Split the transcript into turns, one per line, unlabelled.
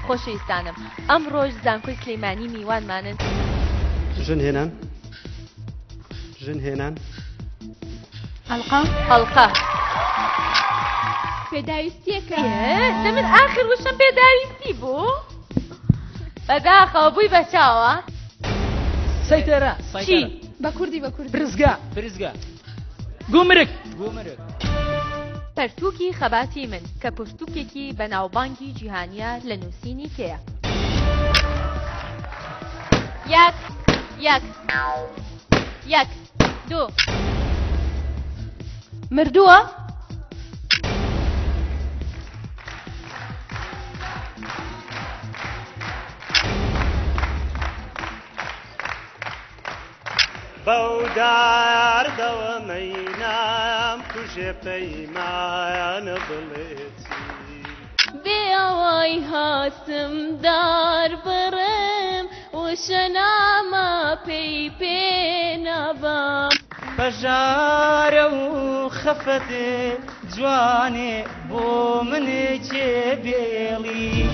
خۆشەویستانم ئەم ڕۆژ زانکۆی سلەیمانی میوانمانن
ژن هێنان
هەڵقە
پێداویستیەکە
لەمن ئاخر وشم پێداویستی بوو بەداخەوە بووی بەچاوە
سەیتەرە
چی؟
بە کوردی
برزگا گومرک
پەرتووکی خەباتی من کە پرتووکێکی بەناوبانگی جیهانیە لە نووسینی تێیە یەک دوو
مردووە
بەوداردەوە مەینام کوژێ پەیمانە بڵێتی
بێ ئەوەی هاتم دار بڕم وشە نامە پێی پێ نەبام
بەژارە و خەفەتێ جوانێ بۆ منێ کێ بێڵی